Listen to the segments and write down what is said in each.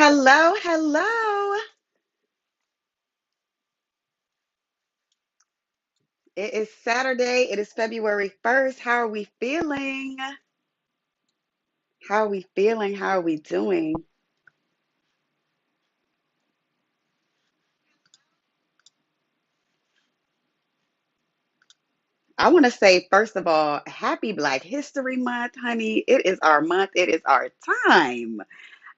Hello, hello. It is Saturday. It is February 1st. How are we feeling? How are we feeling? How are we doing? I want to say, first of all, happy Black History Month, honey. It is our month, it is our time.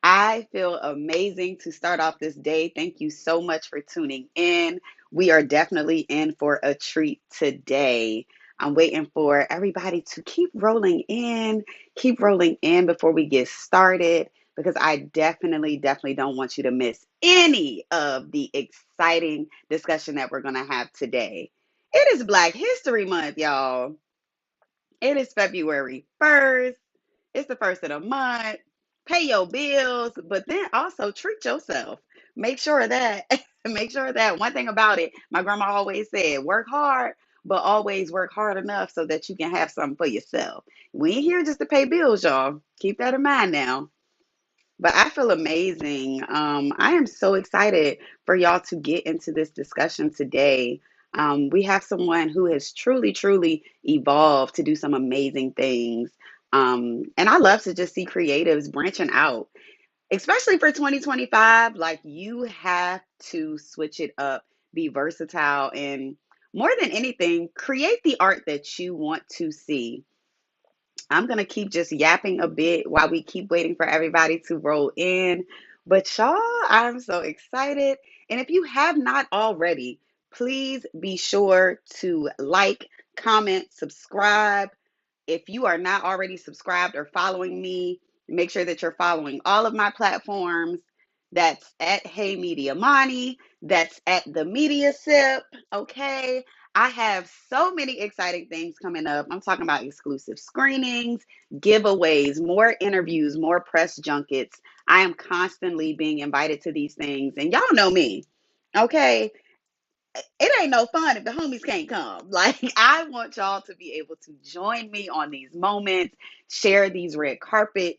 I feel amazing to start off this day. Thank you so much for tuning in. We are definitely in for a treat today. I'm waiting for everybody to keep rolling in before we get started because I definitely don't want you to miss any of the exciting discussion that we're going to have today. It is Black History Month, y'all. It is February 1st. It's the first of the month. Pay your bills, but then also treat yourself. Make sure that, make sure that one thing about it, my grandma always said, work hard, but always work hard enough so that you can have something for yourself. We ain't here just to pay bills, y'all. Keep that in mind now. But I feel amazing. I am so excited for y'all to get into this discussion today. We have someone who has truly evolved to do some amazing things. And I love to just see creatives branching out, especially for 2025. Like, you have to switch it up, be versatile, and more than anything, create the art that you want to see. I'm going to keep just yapping a bit while we keep waiting for everybody to roll in. But y'all, I'm so excited. And if you have not already, please be sure to like, comment, subscribe. If you are not already subscribed or following me, make sure that you're following all of my platforms. That's at Hey Media Money. That's at the Media Sip. Okay. I have so many exciting things coming up. I'm talking about exclusive screenings, giveaways, more interviews, more press junkets. I am constantly being invited to these things. And y'all know me. Okay, it ain't no fun if the homies can't come. Like, I want y'all to be able to join me on these moments, share these red carpet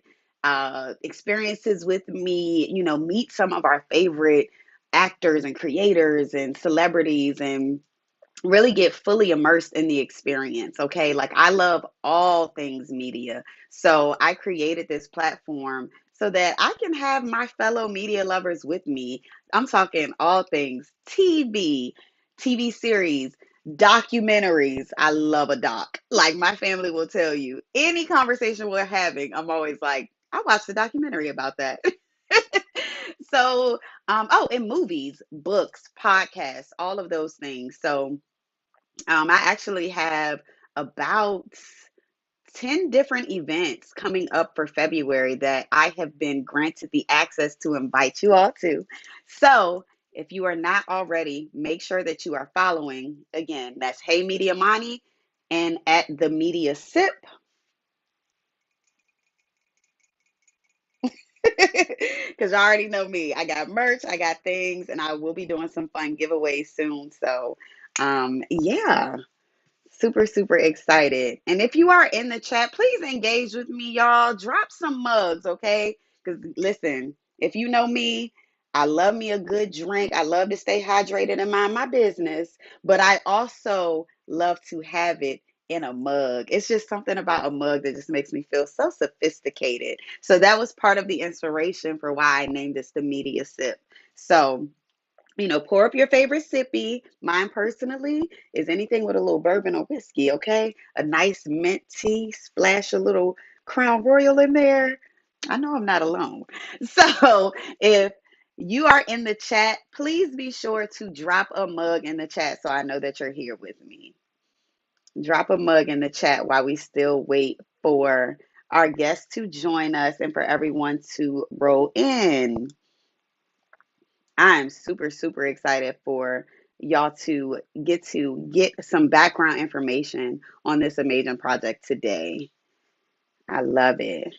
experiences with me, meet some of our favorite actors and creators and celebrities and really get fully immersed in the experience. Okay, like, I love all things media, so I created this platform so that I can have my fellow media lovers with me. I'm talking all things TV series, documentaries. I love a doc. Like, my family will tell you, any conversation we're having, I'm always like, I watched a documentary about that. So oh, and movies, books, podcasts, all of those things. So I actually have about 10 different events coming up for February that I have been granted the access to invite you all to. So if you are not already, make sure that you are following. Again, that's Hey Media Money and at the Media Sip. Because you already know me. I got merch, I got things, and I will be doing some fun giveaways soon. So, yeah. Super excited. And if you are in the chat, please engage with me, y'all. Drop some mugs, okay? Because listen, if you know me, I love me a good drink. I love to stay hydrated and mind my business, but I also love to have it in a mug. It's just something about a mug that just makes me feel so sophisticated. So that was part of the inspiration for why I named this the Media Sip. So, pour up your favorite sippy. Mine personally is anything with a little bourbon or whiskey, okay? A nice mint tea, splash a little Crown Royal in there. I know I'm not alone. So if you are in the chat, please be sure to drop a mug in the chat so I know that you're here with me. Drop a mug in the chat while we still wait for our guests to join us and for everyone to roll in. I'm super excited for y'all to get some background information on this amazing project today. I love it.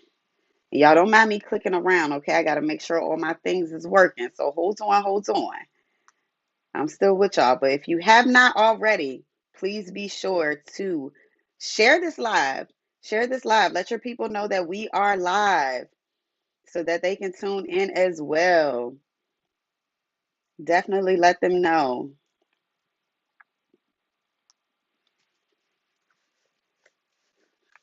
Y'all don't mind me clicking around, okay? I got to make sure all my things is working. So hold on, hold on. I'm still with y'all, but if you have not already, please be sure to share this live. Share this live. Let your people know that we are live. so that they can tune in as well. Definitely let them know.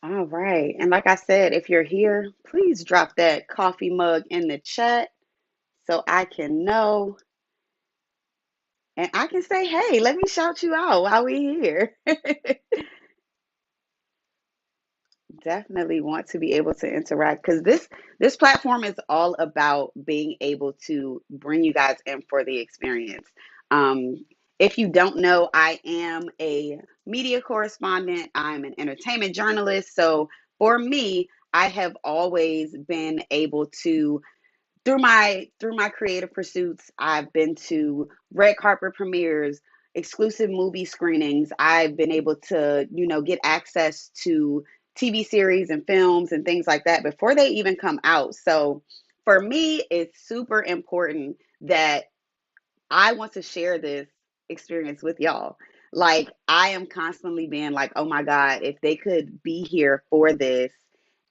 All right. And like I said, if you're here, please drop that coffee mug in the chat so I can know and I can say, hey, let me shout you out while we're here. Definitely want to be able to interact because this platform is all about being able to bring you guys in for the experience. Um, if you don't know, I am a media correspondent. I'm an entertainment journalist. So for me, I have always been able to through my creative pursuits, I've been to red carpet premieres, exclusive movie screenings. I've been able to, get access to TV series and films and things like that before they even come out. So for me, it's super important that I want to share this experience with y'all. Like, I am constantly being like, oh my God, if they could be here for this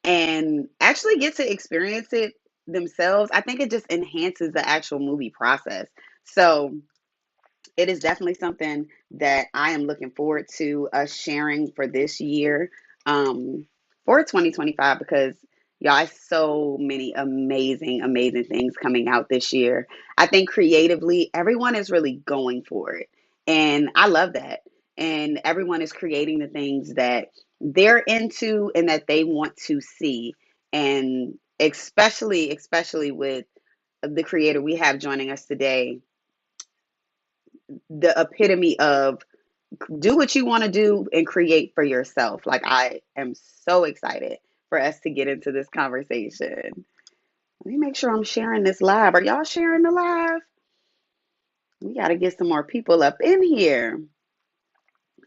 and actually get to experience it themselves, I think it just enhances the actual movie process. So, it is definitely something that I am looking forward to us sharing for this year, for 2025, because y'all, so many amazing, amazing things coming out this year. I think creatively, everyone is really going for it. And I love that. And everyone is creating the things that they're into and that they want to see. And especially with the creator we have joining us today, the epitome of do what you want to do and create for yourself. Like, I am so excited for us to get into this conversation. Let me make sure I'm sharing this live. Are y'all sharing the live? We got to get some more people up in here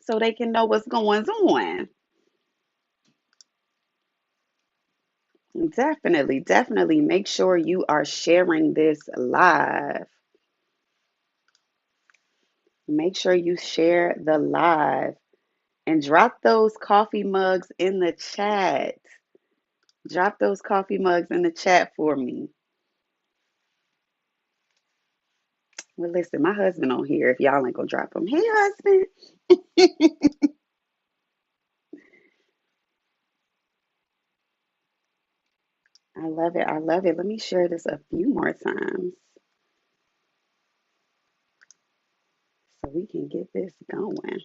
so they can know what's going on. Definitely, definitely make sure you are sharing this live. Make sure you share the live and drop those coffee mugs in the chat. Drop those coffee mugs in the chat for me. Well, listen, my husband on here if y'all ain't gonna drop him. Hey, husband. I love it. I love it. Let me share this a few more times so we can get this going.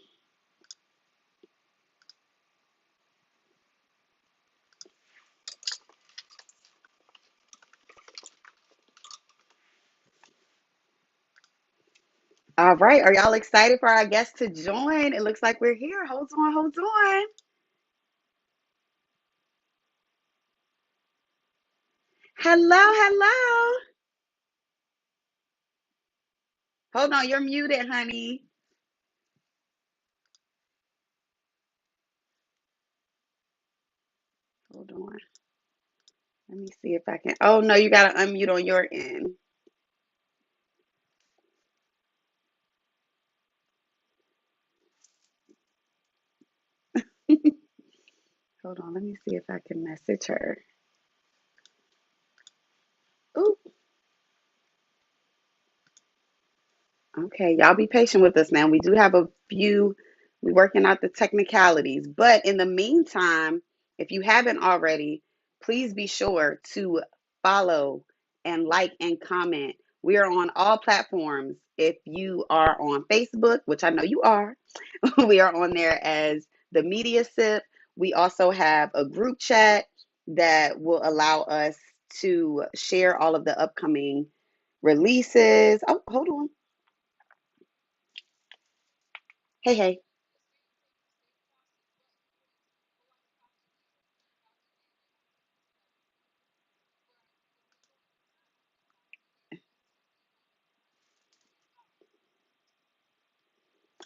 All right. Are y'all excited for our guest to join? It looks like we're here. Hold on, hold on. Hello, hello. Hold on, you're muted, honey. Hold on. Let me see if I can. Oh, no, you got to unmute on your end. Hold on. Let me see if I can message her. Ooh, okay, y'all be patient with us now. We do have a few, we're working out the technicalities. But in the meantime, if you haven't already, please be sure to follow and like and comment. We are on all platforms. If you are on Facebook, which I know you are, we are on there as the Media Sip. We also have a group chat that will allow us to share all of the upcoming releases. Oh, hold on. Hey, hey.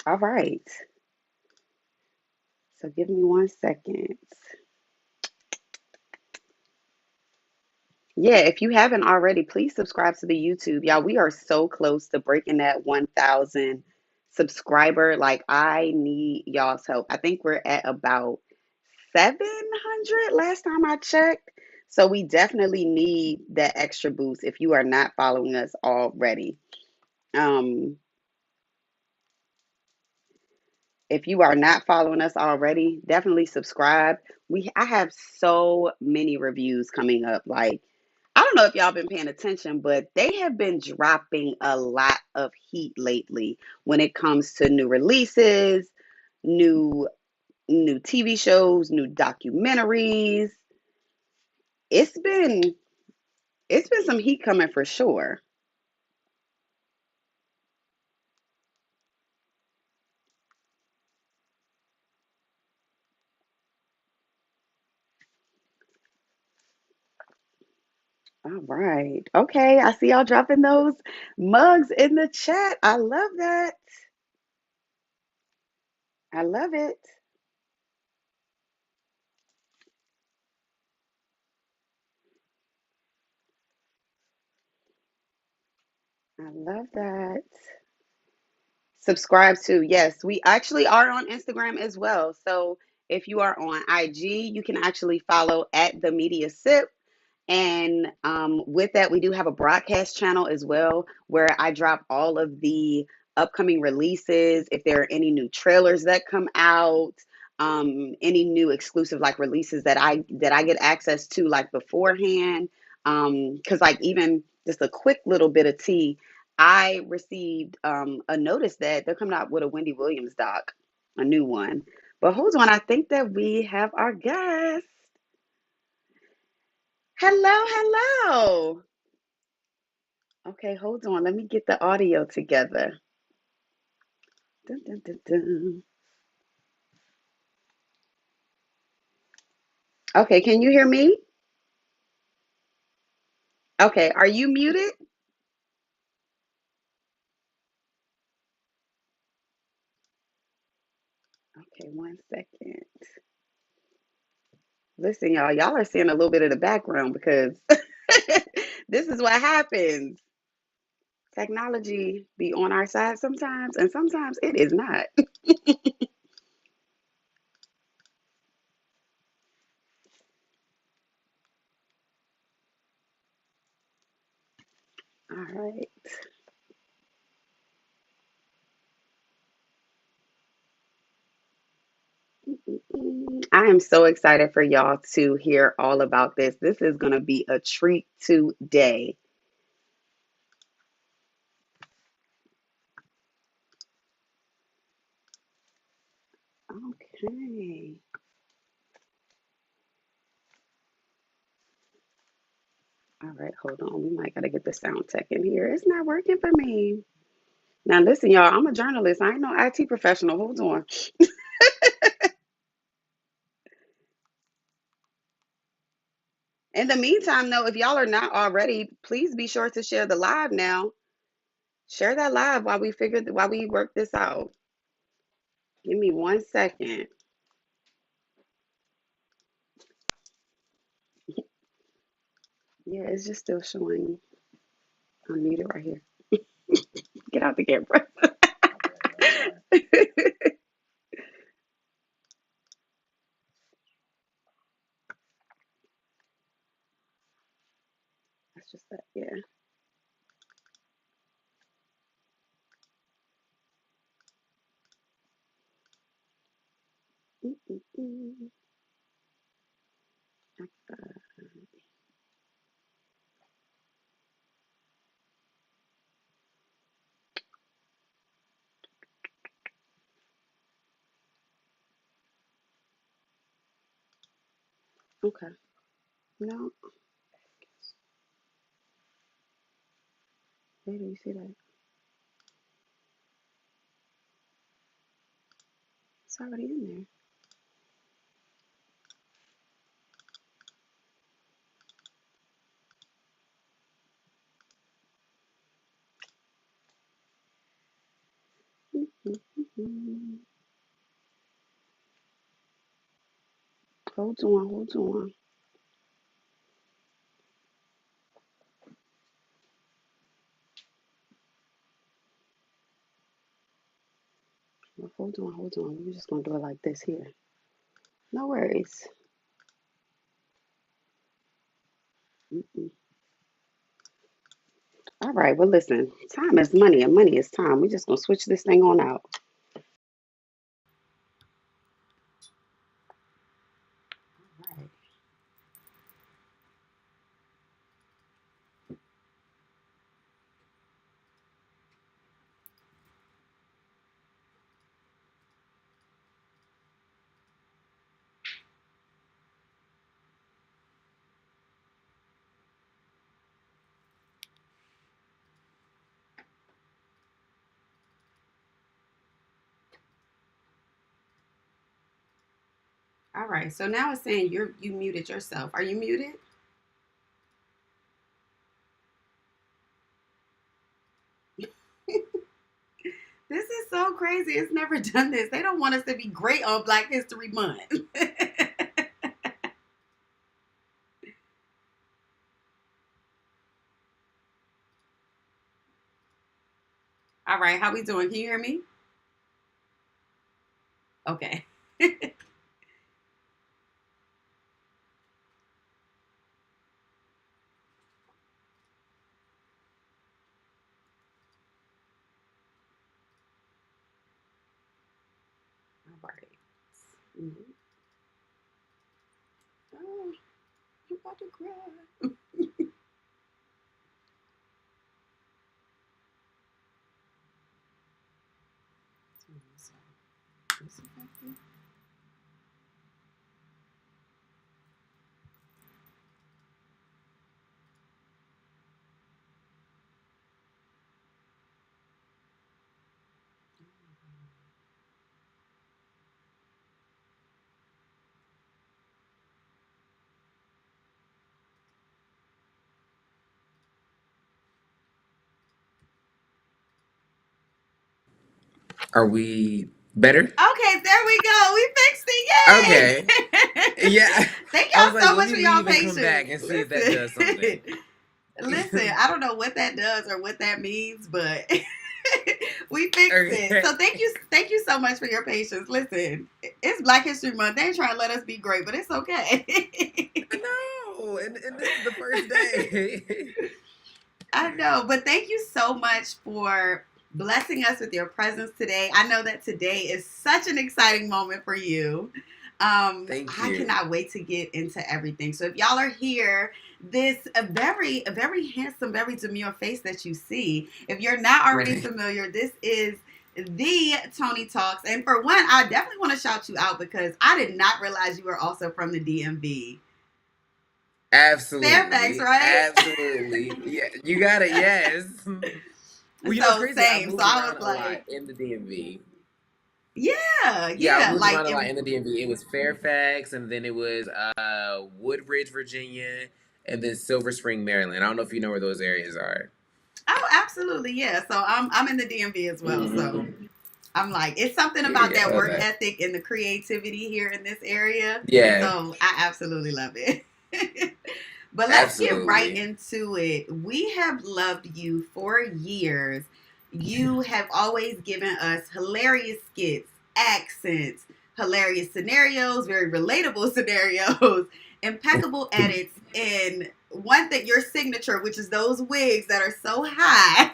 All right. So give me 1 second. Yeah, if you haven't already, please subscribe to the YouTube. Y'all, we are so close to breaking that 1,000 subscriber. Like, I need y'all's help. I think we're at about 700 last time I checked. So we definitely need that extra boost if you are not following us already. Um, if you are not following us already, definitely subscribe. I have so many reviews coming up. Like, I don't know if y'all been paying attention, but they have been dropping a lot of heat lately when it comes to new releases, new new TV shows, new documentaries. It's been it's been some heat coming for sure. All right. Okay, I see y'all dropping those mugs in the chat. I love that. I love it. I love that. Subscribe to. Yes, we actually are on Instagram as well. So if you are on IG, you can actually follow at the Media Sip. And with that, we do have a broadcast channel as well where I drop all of the upcoming releases. If there are any new trailers that come out, any new exclusive like releases that I get access to like beforehand. Because like even just a quick little bit of tea, I received a notice that they're coming out with a Wendy Williams doc, a new one. But hold on, I think that we have our guest. Hello, hello. Okay, hold on. Let me get the audio together. Dun, dun, dun, dun. Okay, can you hear me? Okay, are you muted? Okay, 1 second. Listen, y'all are seeing a little bit of the background because this is what happens. Technology be on our side sometimes, and sometimes it is not. All right. I am so excited for y'all to hear all about this. This is going to be a treat today. Okay. All right, hold on. We might gotta get the sound tech in here. It's not working for me. Now listen, y'all, I'm a journalist. I ain't no IT professional. Hold on. In the meantime, though, if y'all are not already, please be sure to share the live now. Share that live while we work this out. Give me 1 second. Yeah, it's just still showing unmuted right here. Get out the camera. That's just that, yeah. Mm-mm-mm. Okay. No, where do you see that? It's already in there. Mm-mm-mm. Hold on, hold on. Well, hold on, hold on. We're just gonna do it like this here. No worries. Mm-mm. All right. Well, listen, time is money and money is time. We're just going to switch this thing on out. All right. All right. So now it's saying you muted yourself. Are you muted? This is so crazy. It's never done this. They don't want us to be great on Black History Month. All right. How we doing? Can you hear me? Okay. All right. Mhm. Oh, I'm about to cry. Are we better? Okay, there we go. We fixed Okay. it. Yay! Yeah. Thank I was y'all like, so let much me for y'all leave and come patience. back and see if that Listen, does something. listen. I don't know what that does or what that means, but we fixed it. Okay. So thank you so much for your patience. Listen, it's Black History Month. They ain't trying to let us be great, but it's okay. I know. And this is the first day. I know, but thank you so much for blessing us with your presence today. I know that today is such an exciting moment for you. Thank I you. cannot wait to get into everything. So if y'all are here, this a very handsome, very demure face that you see. If you're not already Right. familiar, this is the Tony Talks. And for one, I definitely want to shout you out because I did not realize you were also from the DMV. Fairfax, Absolutely. right? Absolutely. Yeah. You got it. Yes. Well, it's So crazy. I've same. So moved I was around a lot like, in the DMV. yeah, Yeah, I yeah. moved Like around a it. lot in the DMV. It was Fairfax, and then it was Woodbridge, Virginia, and then Silver Spring, Maryland. I don't know if you know where those areas are. Oh, absolutely, yeah. So I'm in the DMV as well. So Hmm. I'm like, it's something about Yeah, I that love work that. ethic and the creativity here in this area. Yeah, So I absolutely love it. But let's get right absolutely. into it. We have loved you for years. You have always given us hilarious skits, accents, hilarious scenarios, very relatable scenarios, impeccable edits, and one thing, your signature, which is those wigs that are so high.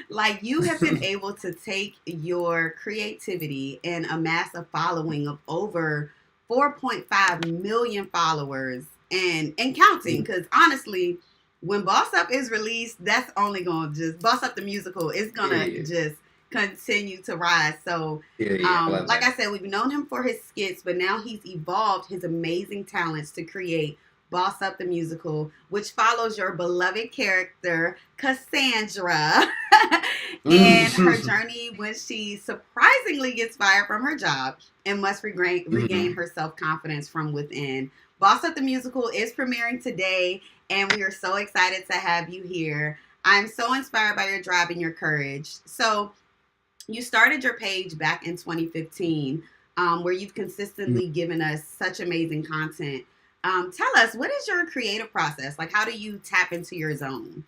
Like you have been able to take your creativity and amass a following of over 4.5 million followers and counting, because honestly, when Boss Up is released, that's only gonna just Boss Up the musical is gonna Period. just continue to rise. So Period. I love like I that. said, we've known him for his skits, but now he's evolved his amazing talents to create Boss Up the Musical, which follows your beloved character, Cassandra, and her Mhm. journey when she surprisingly gets fired from her job and must regain Mhm. her self confidence from within. Boss Up the Musical is premiering today, and we are so excited to have you here. I'm so inspired by your drive and your courage. So, you started your page back in 2015, where you've consistently given us such amazing content. Tell us, what is your creative process? Like, how do you tap into your zone?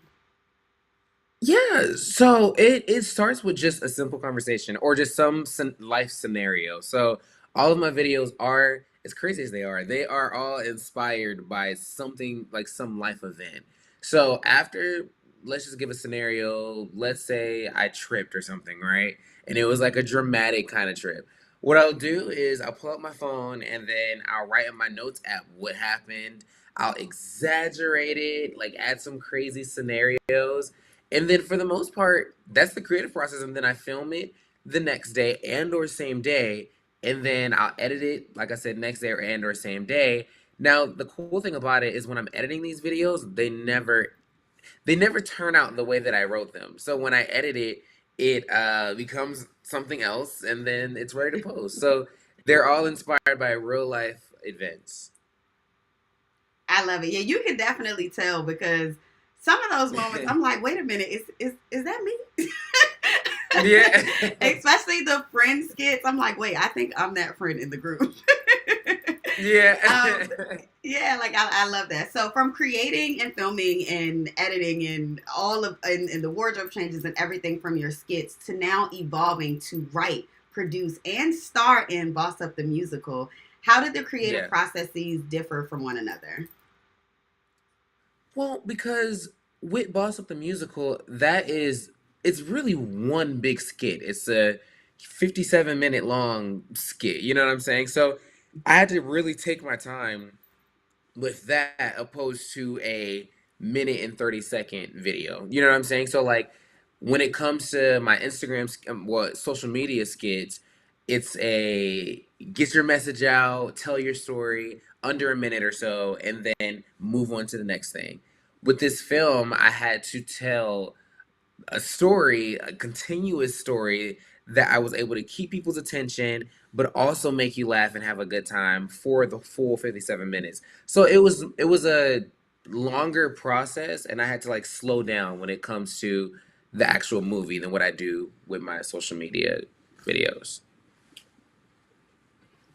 Yeah, so it starts with just a simple conversation or just some life scenario. So all of my videos are as crazy as they are all inspired by something like some life event. So after, let's just give a scenario. Let's say I tripped or something, right? And it was like a dramatic kind of trip. What I'll do is I'll pull up my phone and then I'll write in my notes app what happened. I'll exaggerate it, like add some crazy scenarios. And then for the most part, that's the creative process. And then I film it the next day and or same day. And then I'll edit it, like I said, next day or same day. Now, the cool thing about it is when I'm editing these videos, they never turn out the way that I wrote them. So when I edit it, it becomes something else, and then it's ready to post. So they're all inspired by real life events. I love it. Yeah, you can definitely tell because some of those moments I'm like, wait a minute, is that me? Yeah. Especially the friend skits. I'm like, wait, I think I'm that friend in the group. Yeah. um, yeah, like I love that. So from creating and filming and editing and all of and the wardrobe changes and everything from your skits to now evolving to write, produce, and star in Boss Up the Musical. How did the creative Yeah. processes differ from one another? Well, because with Boss Up the Musical, it's really one big skit. It's a 57-minute long skit. You know what I'm saying? So I had to really take my time with that opposed to a minute and 30-second video. You know what I'm saying? So like when it comes to my Instagram social media skits, it's a get your message out, tell your story under a minute or so and then move on to the next thing. With this film, I had to tell a story, a continuous story that I was able to keep people's attention, but also make you laugh and have a good time for the full 57 minutes. So it was a longer process, and I had to like slow down when it comes to the actual movie than what I do with my social media videos.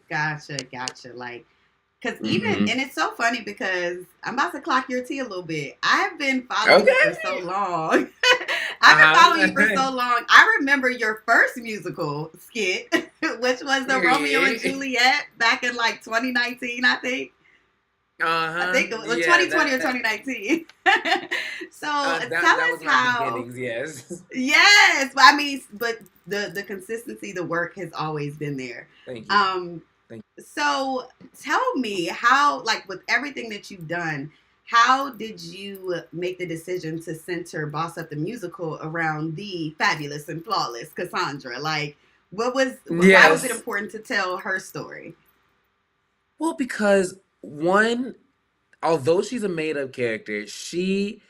Gotcha, gotcha. Like, because even, Hmm. and it's so funny because I'm about to clock your tea a little bit. I've been following you for so Okay. long. I've been following you for Uh-huh. so long. I remember your first musical skit, which was the Romeo and Period. Juliet back in like 2019, I think. I Uh-huh. think it was Yeah, 2020 or that 2019. So that tell that us was my how. beginnings, yes. Yes, but I mean, but the consistency, the work has always been there. Thank you. Um, Thank so tell me how, like, with everything that you've done, how did you make the decision to center Boss Up the Musical around the fabulous and flawless Cassandra? Like, you. why was it Yes. important to tell her story? Well, because one, although she's a made up character, she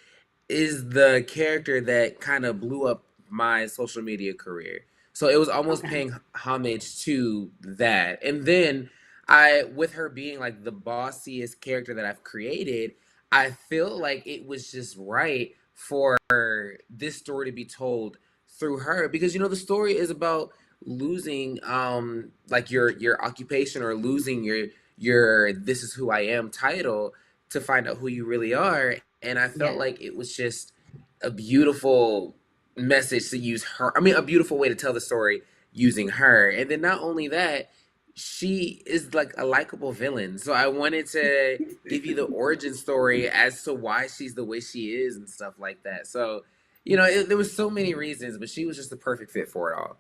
is the character that kind of blew up my social media career. So it was almost Okay. paying homage to that. And then with her being like the bossiest character that I've created, I feel like it was just right for this story to be told through her because the story is about losing like your occupation or losing your this is who I am title to find out who you really are. And I felt Yes. like it was just a beautiful message to use her. I mean, a beautiful way to tell the story using her. And then not only that, she is like a likable villain. So I wanted to give you the origin story as to why she's the way she is and stuff like that. So, there was so many reasons, but she was just the perfect fit for it all.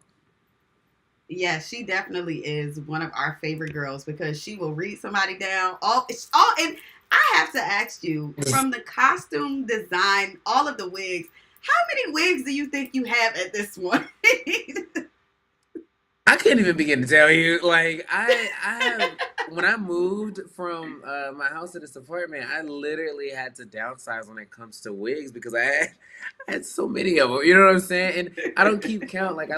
Yeah, she definitely is one of our favorite girls because she will read somebody down. All, and I have to ask you, from the costume design, all of the wigs, how many wigs do you think you have at this point? I couldn't even begin to tell you. Like I have when I moved from my house to this apartment, I literally had to downsize when it comes to wigs because I had so many of them. You know what I'm saying? And I don't keep count. Like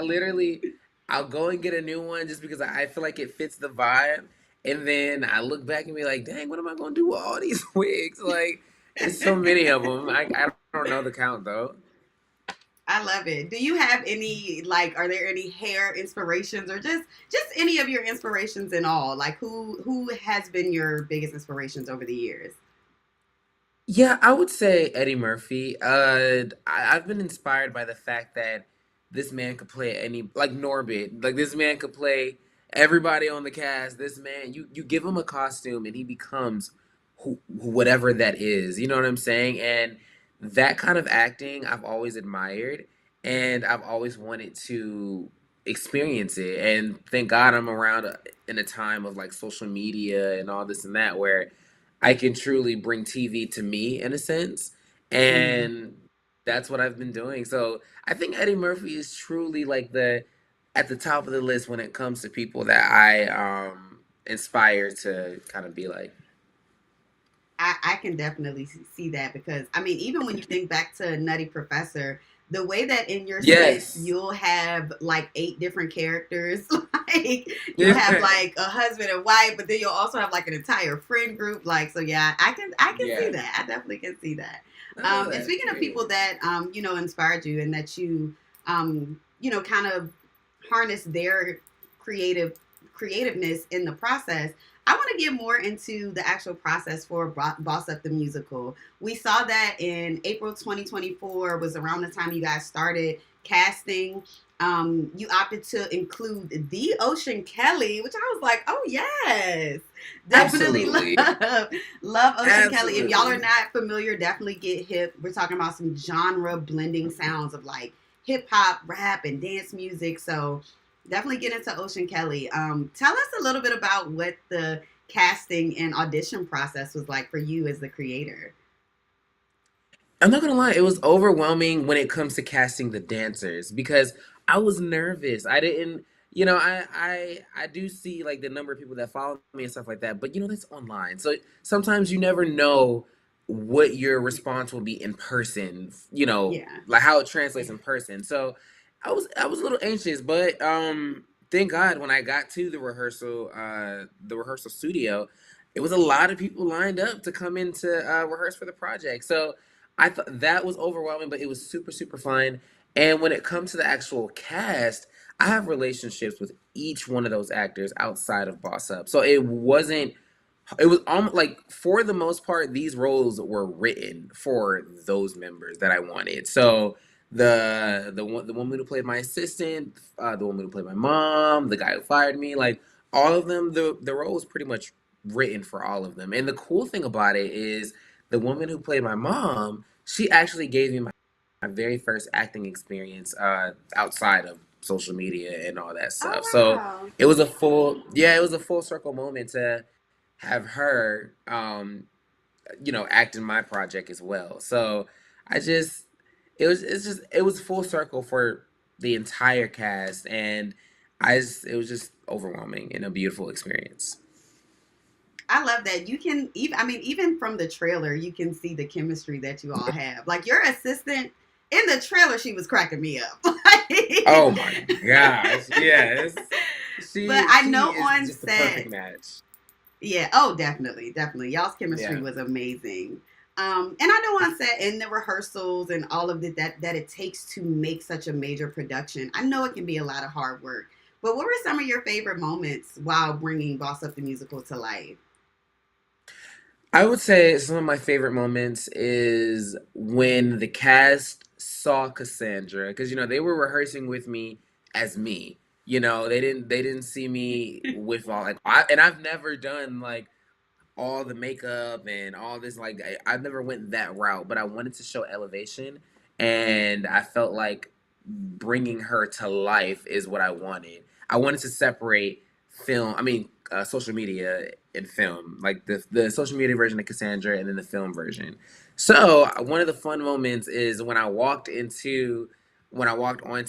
I'll go and get a new one just because I feel like it fits the vibe. And then I look back and be like, dang, what am I gonna do with all these wigs? Like it's so many of them. I don't know the count though. I love it. Do you have any, like, are there any hair inspirations or just any of your inspirations in all? Like, who has been your biggest inspirations over the years? Yeah, I would say Eddie Murphy. I've been inspired by the fact that this man could play any like Norbit. Like this man could play. everybody on the cast, this man, you give him a costume and he becomes whatever that is. You know what I'm saying? And that kind of acting I've always admired, and I've always wanted to experience it. And thank God I'm around in a time of like social media and all this and that where I can truly bring TV to me in a sense. Mhm. And that's what I've been doing. So I think Eddie Murphy is truly like the at the top of the list when it comes to people that I inspire to kind of be like. I can definitely see that because I mean, even when you think back to Nutty Professor, the way that in your skits Yes. you'll have like 8 different characters, like you'll have Yeah. like a husband and wife, but then you'll also have like an entire friend group. Like, so yeah, I can see Yeah. that. I definitely can see that. I love And that. speaking of people Period. that inspired you and that kind of harness their creative creativeness in the process. I want to get more into the actual process for Boss Up the Musical. We saw that in April 2024 was around the time you guys started casting. You opted to include the Ocean Kelly, which I was like, oh yes, definitely Absolutely. love Ocean Kelly. If y'all are Absolutely. not familiar, definitely get hip. We're talking about some genre blending sounds of like hip hop, rap, and dance music. So definitely get into Ocean Kelly. Tell us a little bit about what the casting and audition process was like for you as the creator. I'm not gonna lie, it was overwhelming when it comes to casting the dancers because I was nervous. I didn't, I do see like the number of people that follow me and stuff like that, but that's online. So sometimes you never know what your response will be in person, Yeah. like how it translates in person. So I was a little anxious, but thank God when I got to the rehearsal studio, it was a lot of people lined up to come in to rehearse for the project. So I thought that was overwhelming, but it was super, super fun. And when it comes to the actual cast, I have relationships with each one of those actors outside of Boss Up. So it was almost like for the most part, these roles were written for those members that I wanted. So the woman who played my assistant, the woman who played my mom, the guy who fired me, like all of them, the role was pretty much written for all of them. And the cool thing about it is the woman who played my mom, she actually gave me my very first acting experience outside of social media and all that Oh stuff. So wow. it was a full circle moment to have her act in my project as well. So I just it was full circle for the entire cast, and it was just overwhelming and a beautiful experience. I love that. You can even I mean, even from the trailer, you can see the chemistry that you all have. Like your assistant in the trailer, she was cracking me up. Oh my gosh, yes. But She I she know is on just the perfect set, match. yeah. Oh, definitely, definitely. Y'all's chemistry Yeah. was amazing. And I know on set in the rehearsals and all of that it takes to make such a major production. I know it can be a lot of hard work. But what were some of your favorite moments while bringing Boss Up the Musical to life? I would say some of my favorite moments is when the cast saw Cassandra because they were rehearsing with me as me. They didn't see me with all like and I've never done like all the makeup and all this like I've never went that route, but I wanted to show elevation, and I felt like bringing her to life is what I wanted. I wanted to separate social media and film, like the social media version of Cassandra and then the film version. So one of the fun moments is when I walked onto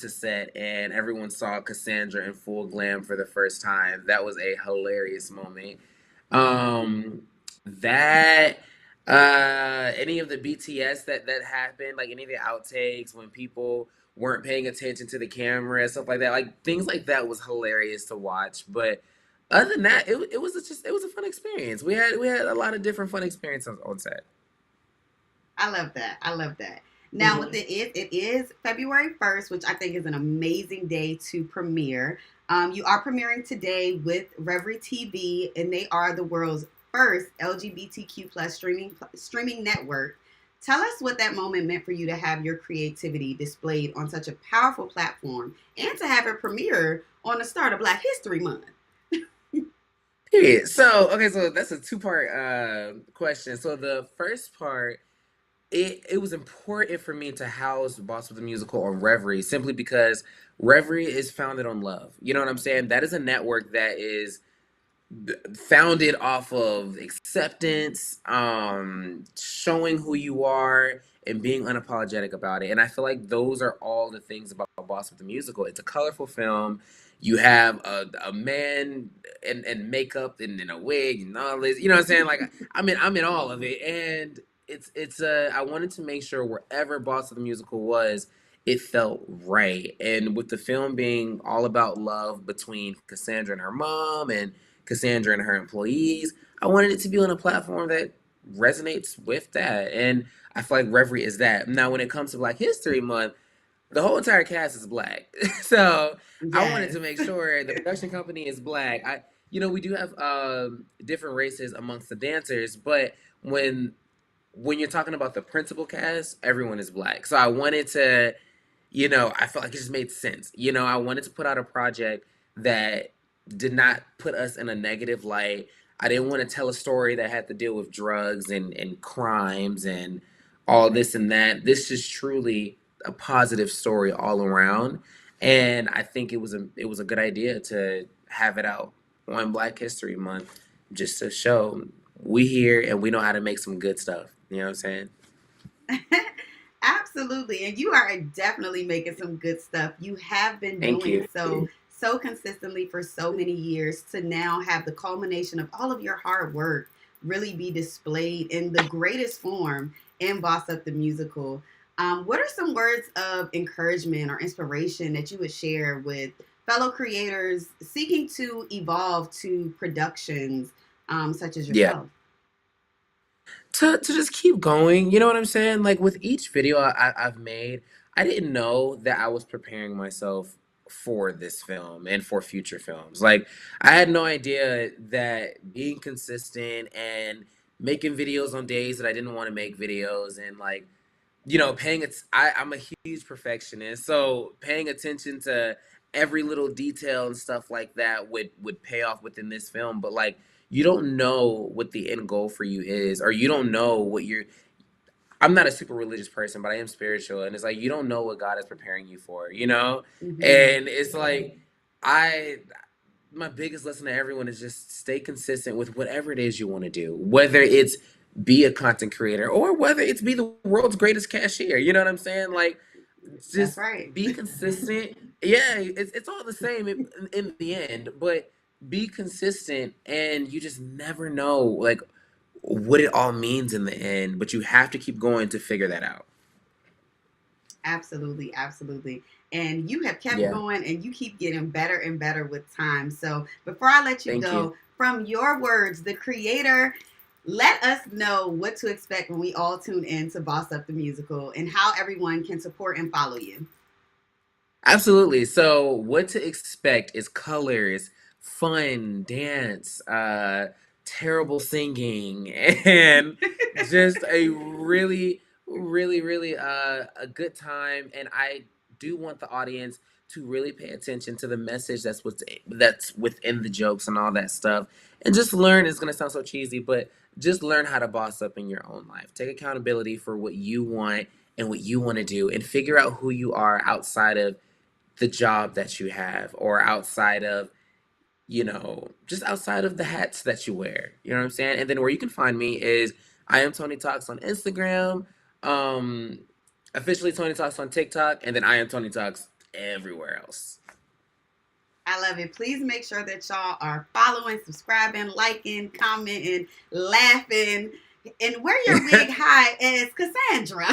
set and everyone saw Cassandra in full glam for the first time. That was a hilarious moment. um that any of the BTS that happened, like any of the outtakes when people weren't paying attention to the camera, stuff like that, like things like that was hilarious to watch. But other than that, it was a fun experience. We had a lot of different fun experiences on set. I love that. I love that. Now, with Hmm. it is February 1st, which I think is an amazing day to premiere. You are premiering today with Reverie TV, and they are the world's first LGBTQ plus streaming network. Tell us what that moment meant for you to have your creativity displayed on such a powerful platform and to have it premiere on the start of Black History Month. Period. So, okay, so that's a two-part question. So the first part, it was important for me to house Boss with the Musical on Reverie simply because Reverie is founded on love. You know what I'm saying? That is a network that is founded off of acceptance, showing who you are, and being unapologetic about it. And I feel like those are all the things about Boss with the Musical. It's a colorful film. You have a man and makeup and a wig and all this. You know what I'm saying? Like I'm in all of it, and it's I wanted to make sure wherever Boss of the Musical was, it felt right. And with the film being all about love between Cassandra and her mom and Cassandra and her employees, I wanted it to be on a platform that resonates with that. And I feel like Reverie is that. Now, when it comes to Black History Month, the whole entire cast is black. So I wanted Yes. to make sure the production company is black. We do have different races amongst the dancers, but when you're talking about the principal cast, everyone is black. So I wanted to, I felt like it just made sense. I wanted to put out a project that did not put us in a negative light. I didn't want to tell a story that had to deal with drugs and crimes and all this and that. This is truly a positive story all around. And I think it was a good idea to have it out on Black History Month just to show we here and we know how to make some good stuff. You know what I'm saying? Absolutely. And you are definitely making some good stuff. You have been Thank doing you. so consistently for so many years to now have the culmination of all of your hard work really be displayed in the greatest form in Boss Up the Musical. What are some words of encouragement or inspiration that you would share with fellow creators seeking to evolve to productions such as Yeah. yourself? To just keep going. You know what I'm saying? Like with each video I've made, I didn't know that I was preparing myself for this film and for future films. Like I had no idea that being consistent and making videos on days that I didn't want to make videos and like paying it. I'm a huge perfectionist, so paying attention to every little detail and stuff like that would pay off within this film. But like, you don't know what the end goal for you is, or you don't know what you're. I'm not a super religious person, but I am spiritual, and it's like you don't know what God is preparing you for, Hmm. and it's like I my biggest lesson to everyone is just stay consistent with whatever it is you want to do, whether it's be a content creator or whether it's be the world's greatest cashier. You know what I'm saying? Like, That's just right. be consistent. Yeah, it's all the same in the end, but be consistent, and you just never know like what it all means in the end. But you have to keep going to figure that out. Absolutely, absolutely. And you have kept Yeah, going and you keep getting better and better with time. So before I let you thank you. go, from your words, the creator, let us know what to expect when we all tune in to Boss Up the Musical and how everyone can support and follow you. Absolutely. So, what to expect is colors, fun, dance, terrible singing, and just a really, really, really a good time. And I do want the audience to really pay attention to the message that's within the jokes and all that stuff, and just learn. It's gonna sound so cheesy, but just learn how to boss up in your own life. Take accountability for what you want and what you want to do, and figure out who you are outside of the job that you have or outside of just outside of the hats that you wear. You know what I'm saying? And then where you can find me is I am Tony Talks on Instagram, um officially Tony Talks on TikTok, and then I am Tony Talks everywhere else. I love it. Please make sure that y'all are following, subscribing, liking, commenting, laughing, and wear your wig high as Cassandra.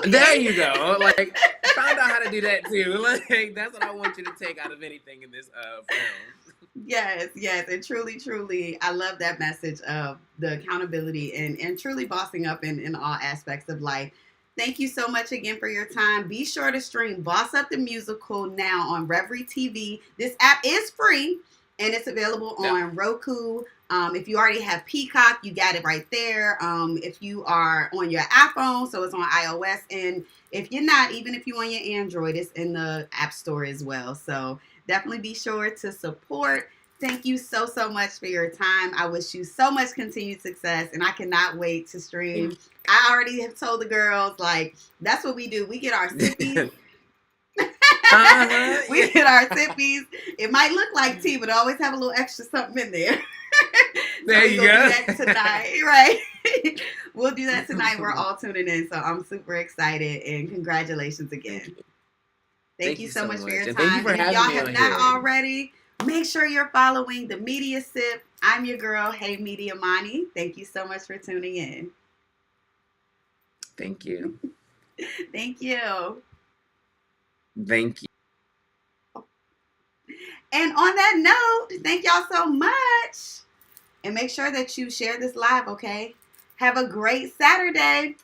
There Okay. you go. Like, found out how to do that too. Like, that's what I want you to take out of anything in this film. Yes, yes, and truly, truly, I love that message of the accountability and truly bossing up in all aspects of life. Thank you so much again for your time. Be sure to stream Boss Up the Musical now on Reverie TV. This app is free and it's available Yep. on Roku. If you already have Peacock, you got it right there. If you are on your iPhone, so it's on iOS, and if you're not, even if you're on your Android, it's in the App Store as well. So definitely be sure to support. Thank you so, so much for your time. I wish you so much continued success, and I cannot wait to Thank stream. I already have told the girls, like, that's what we do. We get our sippies. you. Uh-huh. We get our sippies. It might look like tea, but always have a little extra something in there. So There we you gonna do go. that tonight, right? We'll do that tonight. We're all tuning in, so I'm super excited, and congratulations Thank again. you. Thank Thank you you so so much for much. your And thank you time. for And if having y'all me have on not here. already, make sure you're following the Media Sip. I'm your girl, Hey Media Money. Thank you so much for tuning in. Thank you. Thank you. Thank you. And on that note, thank y'all so much. And make sure that you share this live, okay? Have a great Saturday.